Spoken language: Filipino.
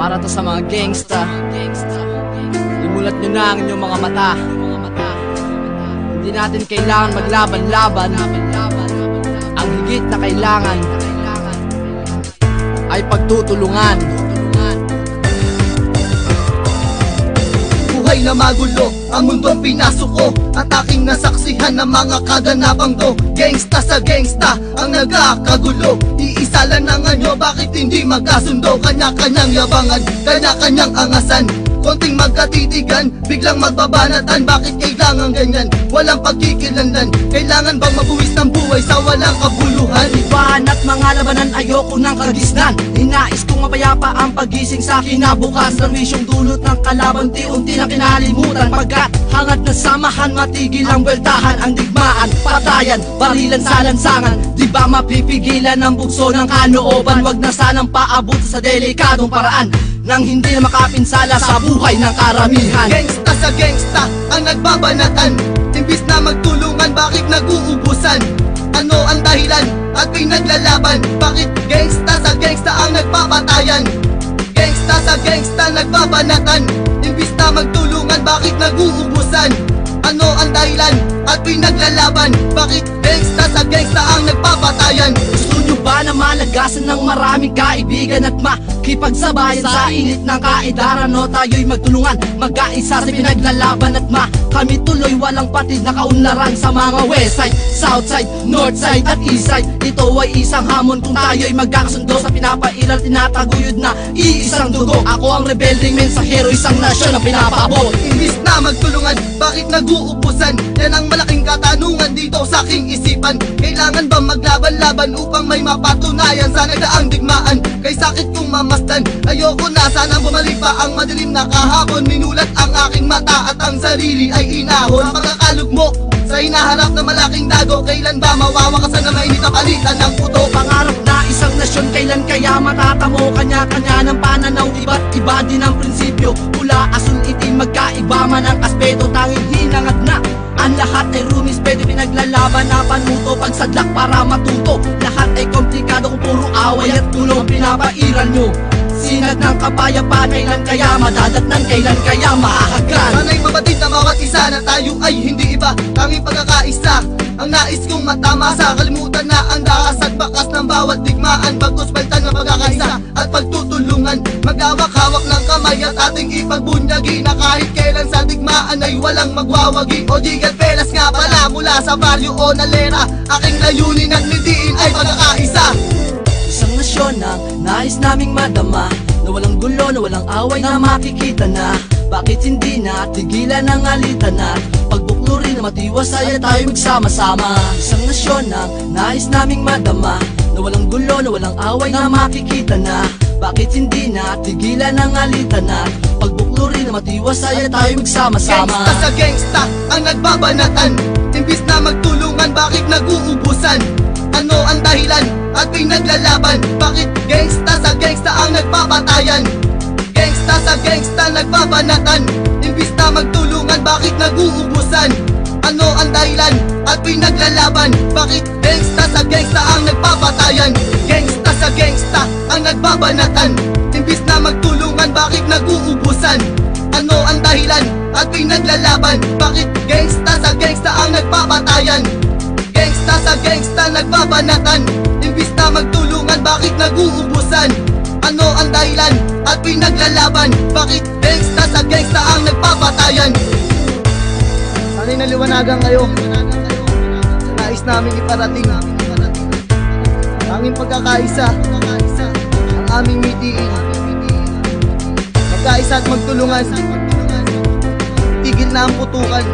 Para to sa mga gangsta. Imulat nyo na ang inyong mga mata. Hindi natin kailangan maglaban-laban. Ang higit na kailangan ay pagtutulungan. Buhay na magulo, ang mundong pinasok ko, at aking nasaksihan ng mga kaganapang to. Gangsta sa gangsta, ang nagkakagulo. Iisa lang ang anyo, bakit hindi magkasundo? Kanya-kanyang yabangan, kanya-kanyang angasan. Konting magkatitigan, biglang magbabanatan. Bakit kailangan ganyan? Walang pagkikilanlan. Kailangan bang mabuwis ng buhay sa walang kabuluhan? Ibahan at mga labanan, ayoko ng kagisnan. Ninais kong mapayapa ang pagising sa kinabukas. Narwisyong dulot ng kalaban, unti na kinalimutan. Pagkat hangad na samahan, matigil ang weltahan. Ang digmaan, patayan, barilan sa lansangan. Di ba mapipigilan ang bugso ng kalooban? Wag na sanang paabot sa delikadong paraan nang hindi na makapinsala sa buhay ng karamihan. Gangsta sa gangsta, ang nagbabanatan. Imbis na magtulungan, bakit nag-uubusan? Ano ang dahilan at pinaglalaban? Bakit gangsta sa gangsta ang nagpapatayan? Gangsta sa gangsta nagbabanatan. Imbis na magtulungan, bakit nag-uubusan? Ano ang dahilan at pinaglalaban? Bakit gangsta sa gangsta ang nagpapatayan? Gusto nyo ba na malagasan ng maraming kaibigan at makipagsabayan sa init ng kaedaran? No, tayo'y magtulungan, mag-aisa sa pinaglalaban at kami tuloy walang patid na kaunlaran sa mga west side, south side, north side at east side. Ito ay isang hamon kung tayo'y magkakasundo sa pinapairal, tinataguyod na iisang dugo. Ako ang rebelding mensahero, isang nasyon ang pinapaabot. Imbis na magtulungan, bakit nag-uubusan? Yan ang malaking katanungan dito sa aking isipan. Kailangan ba maglaban-laban upang may mapatunayan sa nagdaang digmaan? Kay sakit kong mamasdan, ayoko na sanang bumalik pa ang madilim na kahapon. Minulat ang aking mata at ang sarili ay inahon. Pagkakalugmok sa hinaharap na malaking dago, kailan ba mawawakasan na mainit na palitan ng puto? Pangarap na isang nasyon, kailan kaya matatamo? Kanya-kanya ng pananaw, iba't iba din ang prinsipyo. Pula, asul, itim, magkaiba man ang aspeto. Tanging hinangad na ang lahat ay rumis, pwede pinaglalaban na panuto. Pagsadlak para matuto, lahat ay komplikado kung puro away at tulong ang pinapairal nyo. Sinag ng kapayapaan, kailan kaya madadatnan, kailan kaya mahahagan? Sana'y mabatid na bawat isa na tayo ay hindi iba, tanging pagkakaisa ang nais kong matamasa. Kalimutan na ang daas at bakas ng bawat digmaan. Bagkus baltan ng pagkakaisa at pagtutulungan. Maghawak-hawak ng kamay at ating ipagbunyagi, na kahit kailan sa digmaan ay walang magwawagi. O Jigal Velas nga pala, mula sa Barrio Onalera. Aking layunin at nidiin ay pagkakaisa. Isang nasyon na nais naming madama, na walang gulo, na walang away na makikita na. Bakit hindi na tigilan ang alitan na pagbuklurin na matiwasay at tayo magsama-sama? Isang nasyon na nais naming madama, na walang gulo, na walang away na makikita na. Bakit hindi na tigilan ang alitan na pagbuklurin na matiwasay at tayo magsama-sama? Gangsta sa gangsta ang nagbabanatan. Imbis na magtulungan, bakit nag-uubusan? Ano ang dahilan at pinaglalaban? Bakit gangsta sa gangsta ang nagpapatayan? Gangsta sa gangsta nagbabanatan. Imbis na magtulungan, bakit nag-uubusan? Ano ang dahilan at pinaglalaban? Bakit gangsta sa gangsta ang nagpapatayan? Gangsta sa gangsta ang nagbabanatan. Imbis na magtulungan, bakit nag-uubusan? Ano ang dahilan at pinaglalaban? Bakit gangsta sa gangsta ang nagpapatayan? Gangsta sa gangsta nagbabanatan. Imbis na magtulungan, bakit nag-uubusan? Ano ang dahilan at pinaglalaban? Bakit gangsta sa gangsta ang nagpapatayan? Sana'y naliwanagan kayo. Nais namin iparating tanging pagkakaisa ang aming mitiin. Magkaisa at magtulungan, tigil na ang putukan.